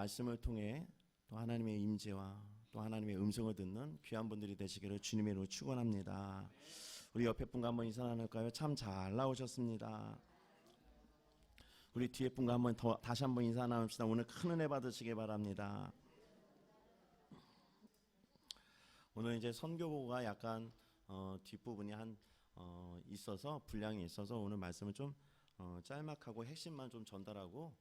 말씀을 통해 또 하나님의 임재와 또 하나님의 음성을 듣는 귀한 분들이 되시기를 주님의 이름으로 축원합니다. 우리 옆에 분과 한번 인사 나눌까요? 참 잘 나오셨습니다. 우리 뒤에 분과 한번 다시 한번 인사 나눕시다. 오늘 큰 은혜 받으시기 바랍니다. 오늘 이제 선교보가 약간 뒷부분이 있어서 분량이 있어서 오늘 말씀을 좀 짤막하고 핵심만 좀 전달하고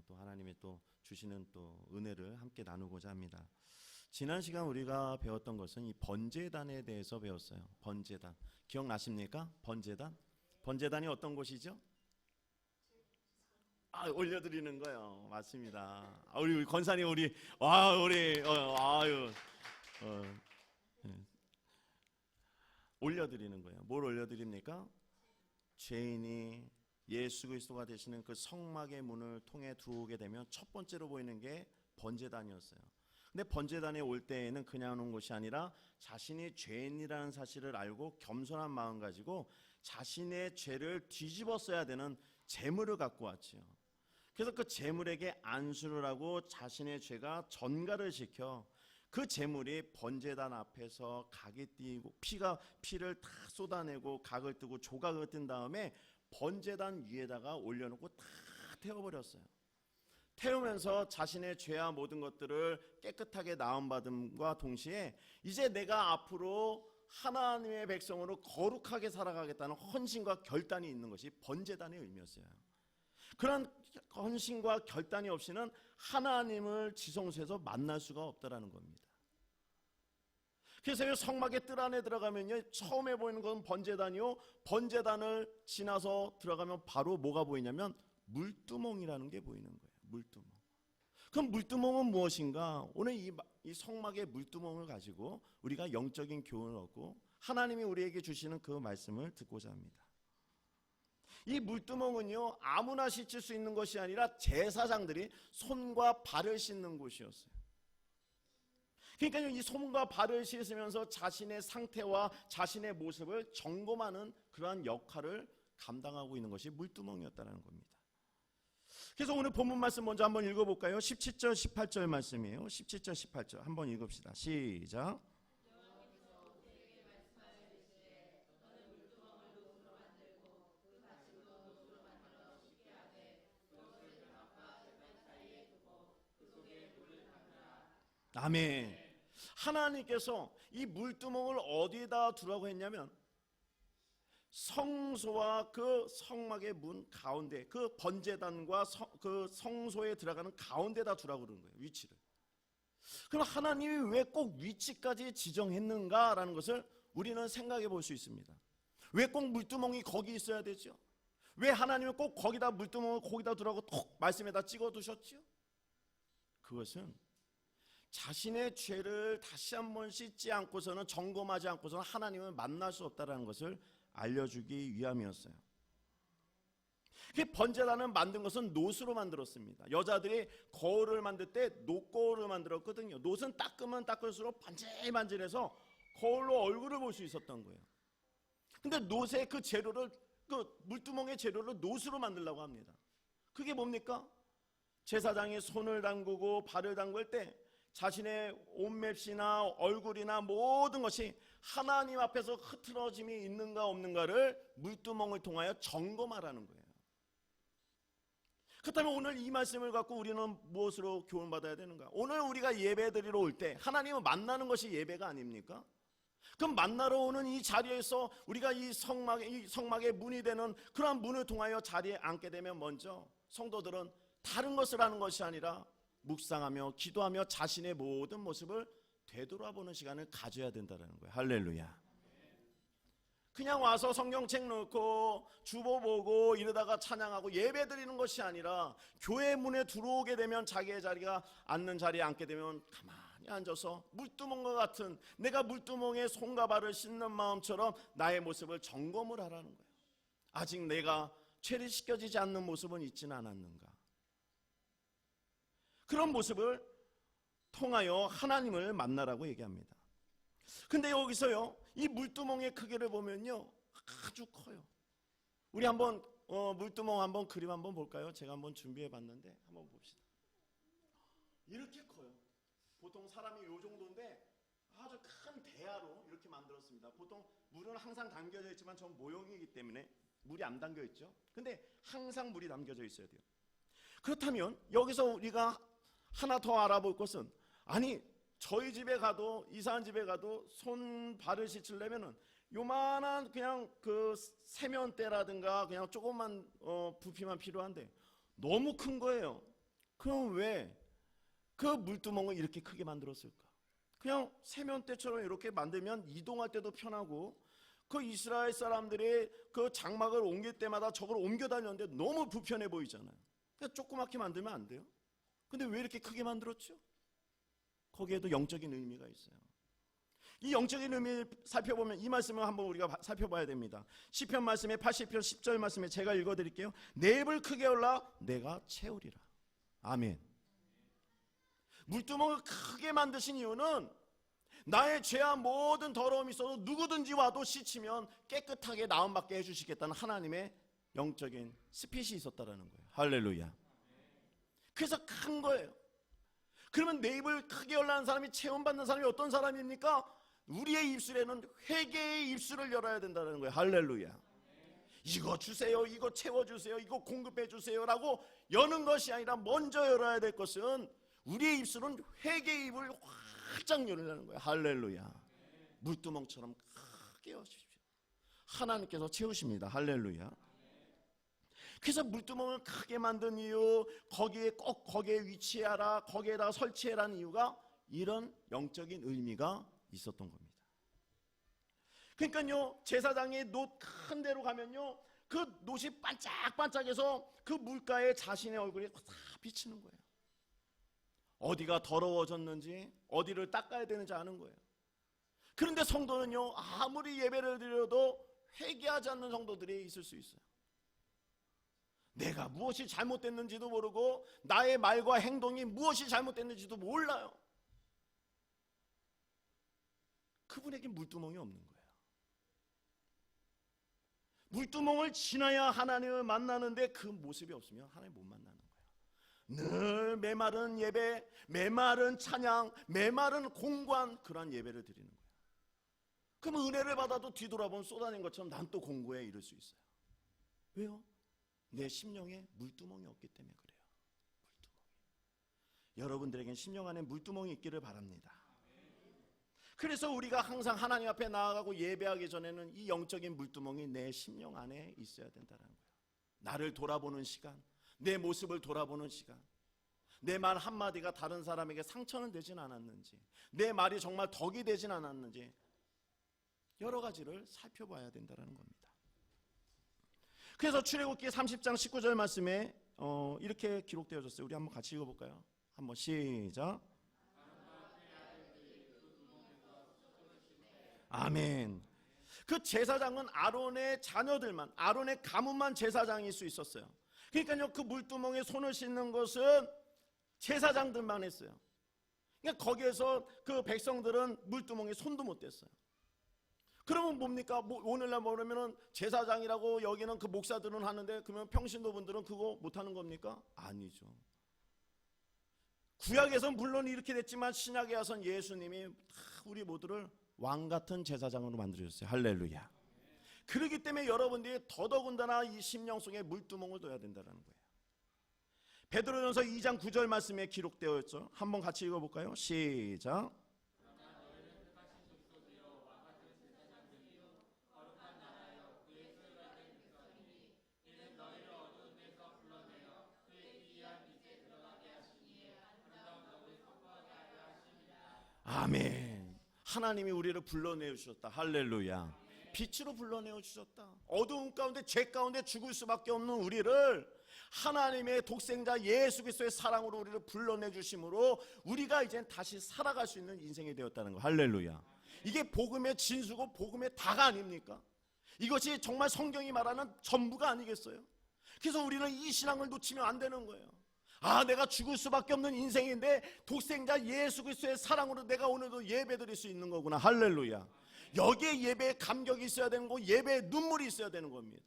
또 하나님의 또 주시는 또 은혜를 함께 나누고자 합니다. 지난 시간 우리가 배웠던 것은 이 번제단에 대해서 배웠어요. 번제단 기억나십니까? 번제단이 어떤 곳이죠? 올려드리는 거요. 맞습니다. 우리 권사님 올려드리는 거예요. 뭘 올려드립니까? 죄인이 예수 그리스도가 되시는 그 성막의 문을 통해 들어오게 되면 첫 번째로 보이는 게 번제단이었어요. 근데 번제단에 올 때에는 그냥 오는 것이 아니라 자신이 죄인이라는 사실을 알고 겸손한 마음 가지고 자신의 죄를 뒤집었어야 되는 제물을 갖고 왔지요. 그래서 그 제물에게 안수를 하고 자신의 죄가 전가를 시켜 그 제물이 번제단 앞에서 각이 띄고 피를 다 쏟아내고 각을 뜨고 조각을 뜬 다음에 번제단 위에다가 올려놓고 다 태워버렸어요. 태우면서 자신의 죄와 모든 것들을 깨끗하게 나음받음과 동시에 이제 내가 앞으로 하나님의 백성으로 거룩하게 살아가겠다는 헌신과 결단이 있는 것이 번제단의 의미였어요. 그런 헌신과 결단이 없이는 하나님을 지성소에서 만날 수가 없다라는 겁니다. 그래서 성막의 뜰 안에 들어가면요, 처음에 보이는 것은 번제단이요, 번제단을 지나서 들어가면 바로 뭐가 보이냐면 물두멍이라는 게 보이는 거예요. 물두멍. 그럼 물두멍은 무엇인가? 오늘 이 성막의 물두멍을 가지고 우리가 영적인 교훈을 얻고 하나님이 우리에게 주시는 그 말씀을 듣고자 합니다. 이 물두멍은요, 아무나 씻을 수 있는 것이 아니라 제사장들이 손과 발을 씻는 곳이었어요. 그러니까 이 손과 발을 씻으면서 자신의 상태와 자신의 모습을 점검하는 그러한 역할을 감당하고 있는 것이 물두멍이었다는 겁니다. 그래서 오늘 본문 말씀 먼저 한번 읽어볼까요? 17절 18절 말씀이에요. 17절 18절 한번 읽읍시다. 시작. 아멘. 하나님께서 이 물두멍을 어디에다 두라고 했냐면 성소와 그 성막의 문 가운데, 그 번제단과 그 성소에 들어가는 가운데다 두라고 그러는 거예요. 위치를. 그럼 하나님이 왜 꼭 위치까지 지정했는가라는 것을 우리는 생각해 볼 수 있습니다. 왜 꼭 물두멍이 거기 있어야 되죠? 왜 하나님은 꼭 거기다 물두멍을 거기다 두라고 톡 말씀에다 찍어 두셨죠? 그것은 자신의 죄를 다시 한번 씻지 않고서는, 점검하지 않고서는 하나님을 만날 수 없다는 것을 알려주기 위함이었어요. 번제단을 만든 것은 놋으로 만들었습니다. 여자들이 거울을 만들 때 놋거울을 만들었거든요. 놋은 닦으면 닦을수록 반질반질해서 거울로 얼굴을 볼 수 있었던 거예요. 근데 놋의 그 재료를, 그 물두멍의 재료를 놋으로 만들려고 합니다. 그게 뭡니까? 제사장이 손을 담그고 발을 담글 때 자신의 옷맵시나 얼굴이나 모든 것이 하나님 앞에서 흐트러짐이 있는가 없는가를 물두멍을 통하여 점검하라는 거예요. 그렇다면 오늘 이 말씀을 갖고 우리는 무엇으로 교훈받아야 되는가? 오늘 우리가 예배드리러 올 때 하나님을 만나는 것이 예배가 아닙니까? 그럼 만나러 오는 이 자리에서 우리가 이 성막의 문이 되는 그러한 문을 통하여 자리에 앉게 되면 먼저 성도들은 다른 것을 하는 것이 아니라 묵상하며 기도하며 자신의 모든 모습을 되돌아보는 시간을 가져야 된다는 거예요. 할렐루야. 그냥 와서 성경책 놓고 주보 보고 이러다가 찬양하고 예배 드리는 것이 아니라 교회 문에 들어오게 되면 자기의 자리가 앉는 자리에 앉게 되면 가만히 앉아서 물두멍과 같은, 내가 물두멍에 손과 발을 씻는 마음처럼 나의 모습을 점검을 하라는 거예요. 아직 내가 죄를 씻겨지지 않는 모습은 있지는 않았는가? 그런 모습을 통하여 하나님을 만나라고 얘기합니다. 근데 여기서요, 이 물두멍의 크기를 보면요, 아주 커요. 우리 한번 물두멍 한번 그림 한번 볼까요? 제가 한번 준비해 봤는데 한번 봅시다. 이렇게 커요. 보통 사람이 요 정도인데 아주 큰 대야로 이렇게 만들었습니다. 보통 물은 항상 담겨져 있지만 전 모형이기 때문에 물이 안 담겨 있죠. 근데 항상 물이 담겨져 있어야 돼요. 그렇다면 여기서 우리가 하나 더 알아볼 것은, 아니 저희 집에 가도, 이사한 집에 가도 손 발을 씻으려면은 요만한 그냥 그 세면대라든가 그냥 조그만 부피만 필요한데 너무 큰 거예요. 그럼 왜 그 물두멍을 이렇게 크게 만들었을까? 그냥 세면대처럼 이렇게 만들면 이동할 때도 편하고, 그 이스라엘 사람들이 그 장막을 옮길 때마다 저걸 옮겨 다녔는데 너무 불편해 보이잖아요. 그냥 조그맣게 만들면 안 돼요? 근데 왜 이렇게 크게 만들었죠? 거기에도 영적인 의미가 있어요. 이 영적인 의미를 살펴보면 이 말씀을 한번 우리가 살펴봐야 됩니다. 시편 말씀에 80편 10절 말씀에 제가 읽어드릴게요. 내 입을 크게 열라 내가 채우리라. 아멘. 물두멍을 크게 만드신 이유는 나의 죄와 모든 더러움이 있어도 누구든지 와도 씻으면 깨끗하게 나음받게 해주시겠다는 하나님의 영적인 스핏이 있었다라는 거예요. 할렐루야. 그래서 큰 거예요. 그러면 내 입을 크게 열라는 사람이, 체험받는 사람이 어떤 사람입니까? 우리의 입술에는 회개의 입술을 열어야 된다는 거예요. 할렐루야. 이거 주세요, 이거 채워주세요, 이거 공급해주세요 라고 여는 것이 아니라 먼저 열어야 될 것은, 우리의 입술은 회개의 입을 활짝 열으라는 거예요. 할렐루야. 물두멍처럼 크게 여십시오. 하나님께서 채우십니다. 할렐루야. 그래서 물두멍을 크게 만든 이유, 거기에 위치하라, 거기에다가 설치해라는 이유가 이런 영적인 의미가 있었던 겁니다. 그러니까요, 제사장의 놋 큰 데로 가면요, 그 놋이 반짝반짝해서 그 물가에 자신의 얼굴이 다 비치는 거예요. 어디가 더러워졌는지, 어디를 닦아야 되는지 아는 거예요. 그런데 성도는요, 아무리 예배를 드려도 회개하지 않는 성도들이 있을 수 있어요. 내가 무엇이 잘못됐는지도 모르고 나의 말과 행동이 무엇이 잘못됐는지도 몰라요. 그분에게 물두멍이 없는 거예요. 물두멍을 지나야 하나님을 만나는데 그 모습이 없으면 하나님 못 만나는 거예요. 늘 메마른 예배, 메마른 찬양, 메마른 공고한 그러한 예배를 드리는 거예요. 그럼 은혜를 받아도 뒤돌아보면 쏟아낸 것처럼 난 또 공고에 이를 수 있어요. 왜요? 내 심령에 물두멍이 없기 때문에 그래요. 물두멍이. 여러분들에겐 심령 안에 물두멍이 있기를 바랍니다. 그래서 우리가 항상 하나님 앞에 나아가고 예배하기 전에는 이 영적인 물두멍이 내 심령 안에 있어야 된다는 거예요. 나를 돌아보는 시간, 내 모습을 돌아보는 시간, 내 말 한마디가 다른 사람에게 상처는 되진 않았는지, 내 말이 정말 덕이 되진 않았는지 여러 가지를 살펴봐야 된다는 겁니다. 그래서 출애굽기 30장 19절 말씀에 이렇게 기록되어졌어요. 우리 한번 같이 읽어볼까요? 한번 시작. 아멘. 그 제사장은 아론의 자녀들만, 아론의 가문만 제사장일 수 있었어요. 그러니까요, 그 물두멍에 손을 씻는 것은 제사장들만 했어요. 그러니까 거기에서 그 백성들은 물두멍에 손도 못 댔어요. 그러면 뭡니까? 오늘날 모르면은 제사장이라고 여기는 그 목사들은 하는데, 그러면 평신도분들은 그거 못하는 겁니까? 아니죠. 구약에서는 물론 이렇게 됐지만 신약에 와서는 예수님이 우리 모두를 왕같은 제사장으로 만들어주셨어요. 할렐루야. 그렇기 때문에 여러분들이 더더군다나 이 심령 속에 물두멍을 둬야 된다는 거예요. 베드로전서 2장 9절 말씀에 기록되어 있죠. 한번 같이 읽어볼까요? 시작. 아멘. 하나님이 우리를 불러내어 주셨다. 할렐루야. 빛으로 불러내어 주셨다. 어두운 가운데, 죄 가운데 죽을 수밖에 없는 우리를 하나님의 독생자 예수 그리스도의 사랑으로 우리를 불러내 주심으로 우리가 이제 다시 살아갈 수 있는 인생이 되었다는 거. 할렐루야. 이게 복음의 진수고 복음의 다가 아닙니까? 이것이 정말 성경이 말하는 전부가 아니겠어요? 그래서 우리는 이 신앙을 놓치면 안 되는 거예요. 아, 내가 죽을 수밖에 없는 인생인데 독생자 예수 그리스도의 사랑으로 내가 오늘도 예배드릴 수 있는 거구나. 할렐루야. 여기에 예배에 감격이 있어야 되는 거, 예배에 눈물이 있어야 되는 겁니다.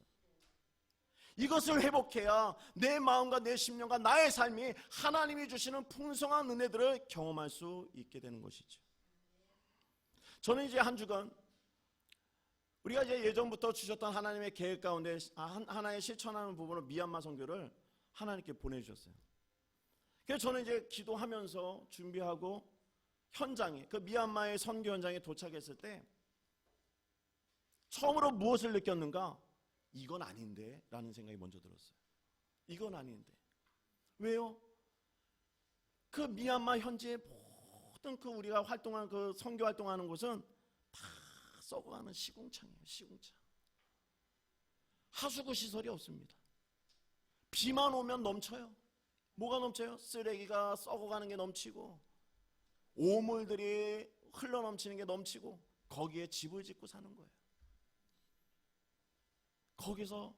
이것을 회복해야 내 마음과 내 심령과 나의 삶이 하나님이 주시는 풍성한 은혜들을 경험할 수 있게 되는 것이죠. 저는 이제 한 주간 우리가 이제 예전부터 주셨던 하나님의 계획 가운데 하나의 실천하는 부분으로 미얀마 선교를 하나님께 보내주셨어요. 그래서 저는 이제 기도하면서 준비하고 현장에, 그 미얀마의 선교 현장에 도착했을 때 처음으로 무엇을 느꼈는가? 이건 아닌데 라는 생각이 먼저 들었어요. 이건 아닌데. 왜요? 그 미얀마 현지의 모든 그 우리가 활동하는 그 선교 활동하는 곳은 다 썩어가는 시궁창이에요. 시궁창. 하수구 시설이 없습니다. 비만 오면 넘쳐요. 뭐가 넘쳐요? 쓰레기가 썩어가는 게 넘치고 오물들이 흘러넘치는 게 넘치고 거기에 집을 짓고 사는 거예요. 거기서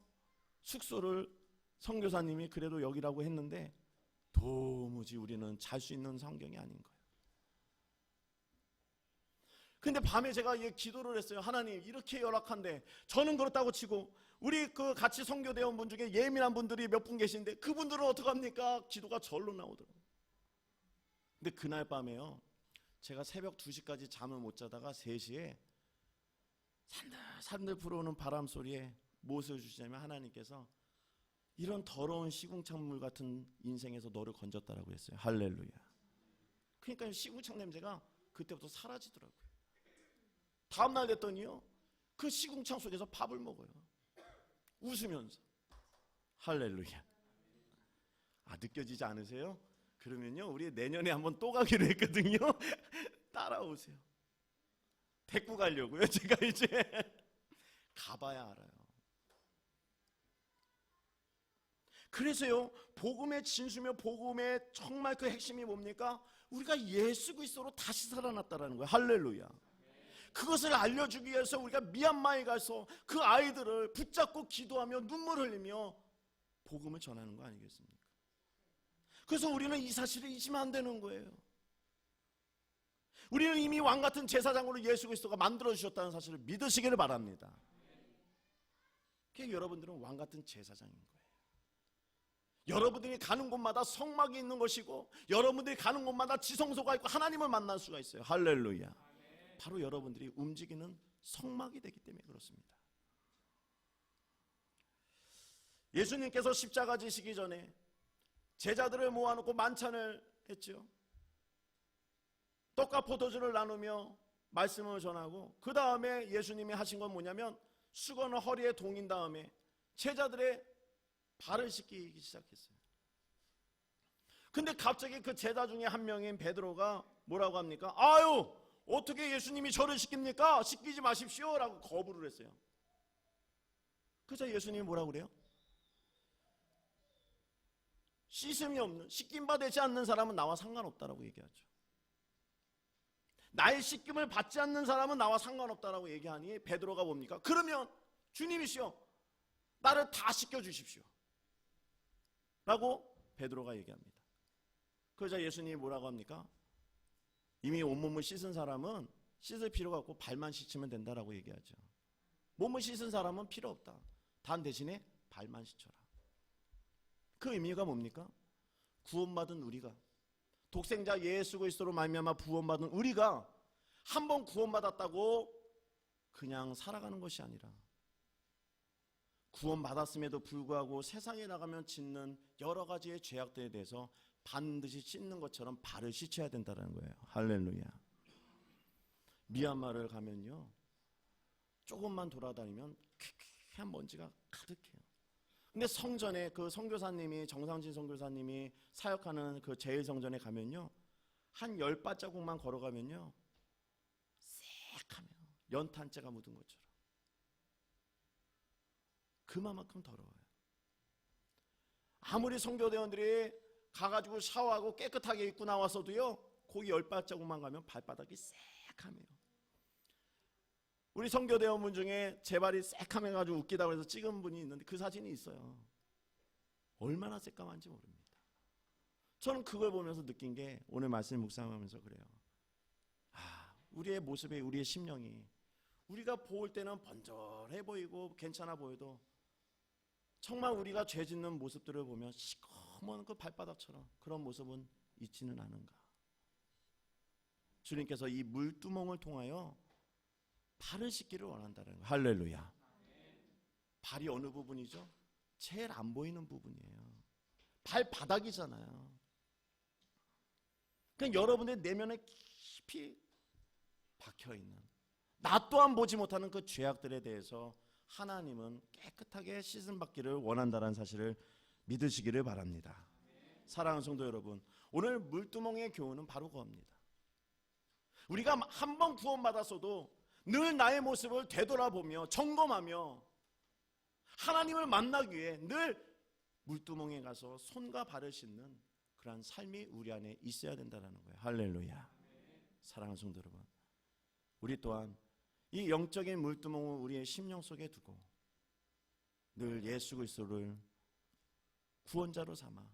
숙소를 선교사님이 그래도 여기라고 했는데 도무지 우리는 잘 수 있는 환경이 아닌 거예요. 근데 밤에 제가 기도를 했어요. 하나님, 이렇게 열악한데, 저는 그렇다고 치고 우리 그 같이 선교대원분 중에 예민한 분들이 몇 분 계신데 그분들은 어떡합니까? 기도가 절로 나오더라고요. 근데 그날 밤에요, 제가 새벽 2시까지 잠을 못 자다가 3시에 산들 불어오는 바람 소리에 무엇을 주시냐면 하나님께서 이런 더러운 시궁창물 같은 인생에서 너를 건졌다라고 했어요. 할렐루야. 그러니까 시궁창 냄새가 그때부터 사라지더라고요. 다음날 됐더니요, 그 시궁창 속에서 밥을 먹어요. 웃으면서. 할렐루야. 느껴지지 않으세요? 그러면요, 우리 내년에 한번 또 가기로 했거든요. 따라오세요. 데리고 가려고요. 제가 이제 가봐야 알아요. 그래서요, 복음의 진수며 복음의 정말 그 핵심이 뭡니까? 우리가 예수 그리스도로 다시 살아났다라는 거예요. 할렐루야. 그것을 알려주기 위해서 우리가 미얀마에 가서 그 아이들을 붙잡고 기도하며 눈물 흘리며 복음을 전하는 거 아니겠습니까? 그래서 우리는 이 사실을 잊으면 안 되는 거예요. 우리는 이미 왕같은 제사장으로 예수 그리스도가 만들어주셨다는 사실을 믿으시기를 바랍니다. 그러니까 여러분들은 왕같은 제사장인 거예요. 여러분들이 가는 곳마다 성막이 있는 것이고 여러분들이 가는 곳마다 지성소가 있고 하나님을 만날 수가 있어요. 할렐루야. 바로 여러분들이 움직이는 성막이 되기 때문에 그렇습니다. 예수님께서 십자가 지시기 전에 제자들을 모아놓고 만찬을 했죠. 떡과 포도주를 나누며 말씀을 전하고 그 다음에 예수님이 하신 건 뭐냐면 수건을 허리에 동인 다음에 제자들의 발을 씻기기 시작했어요. 근데 갑자기 그 제자 중에 한 명인 베드로가 뭐라고 합니까? 아유, 어떻게 예수님이 저를 씻깁니까? 씻기지 마십시오 라고 거부를 했어요. 그래서 예수님이 뭐라고 그래요? 씻음이 없는, 씻김 받지 않는 사람은 나와 상관없다라고 얘기하죠. 나의 씻김을 받지 않는 사람은 나와 상관없다라고 얘기하니 베드로가 뭡니까? 그러면 주님이시여 나를 다 씻겨주십시오 라고 베드로가 얘기합니다. 그러자 예수님이 뭐라고 합니까? 이미 온몸을 씻은 사람은 씻을 필요가 없고 발만 씻으면 된다라고 얘기하죠. 몸을 씻은 사람은 필요 없다. 단 대신에 발만 씻어라. 그 의미가 뭡니까? 구원받은 우리가, 독생자 예수 그리스도로 말미암아 구원받은 우리가 한 번 구원받았다고 그냥 살아가는 것이 아니라 구원받았음에도 불구하고 세상에 나가면 짓는 여러 가지의 죄악들에 대해서 반드시 씻는 것처럼 발을 씻어야 된다는 거예요. 할렐루야. 미얀마를 가면요, 조금만 돌아다니면 쾌쾌한 먼지가 가득해요. 근데 성전에 그 선교사님이, 정상진 선교사님이 사역하는 그 제일성전에 가면요, 한 10발자국만 걸어가면요 새카매요. 연탄재가 묻은 것처럼. 그만큼 더러워요. 아무리 선교대원들이 가가지고 샤워하고 깨끗하게 입고 나왔어도요, 거기 10발자국만 가면 발바닥이 새카매요. 우리 선교대원분 중에 제 발이 새카매가지고 웃기다고 해서 찍은 분이 있는데 그 사진이 있어요. 얼마나 새까만지 모릅니다. 저는 그걸 보면서 느낀 게, 오늘 말씀 묵상하면서 그래요. 우리의 모습에 우리의 심령이, 우리가 볼 때는 번절해 보이고 괜찮아 보여도 정말 우리가 죄 짓는 모습들을 보면 시커먼 그 발바닥처럼 그런 모습은 있지는 않은가? 주님께서 이 물두멍을 통하여 발을 씻기를 원한다는 거예요. 할렐루야. 발이 어느 부분이죠? 제일 안 보이는 부분이에요. 발바닥이잖아요. 그러니까 여러분의 내면에 깊이 박혀있는, 나 또한 보지 못하는 그 죄악들에 대해서 하나님은 깨끗하게 씻음받기를 원한다는 사실을 믿으시기를 바랍니다. 사랑하는 성도 여러분, 오늘 물두멍의 교훈은 바로 그겁니다. 우리가 한 번 구원받았어도 늘 나의 모습을 되돌아보며 점검하며 하나님을 만나기 위해 늘 물두멍에 가서 손과 발을 씻는 그러한 삶이 우리 안에 있어야 된다는 거예요. 할렐루야. 사랑하는 성도 여러분, 우리 또한 이 영적인 물두멍을 우리의 심령 속에 두고 늘 예수 그리스도를 구원자로 삼아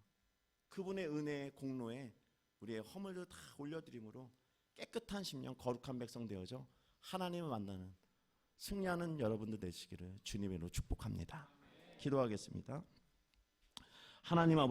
그분의 은혜의 공로에 우리의 허물을 다 올려드림으로 깨끗한 심령, 거룩한 백성 되어져 하나님을 만나는 승리하는 여러분들 되시기를 주님의 이름으로 축복합니다. 기도하겠습니다. 하나님 아버지,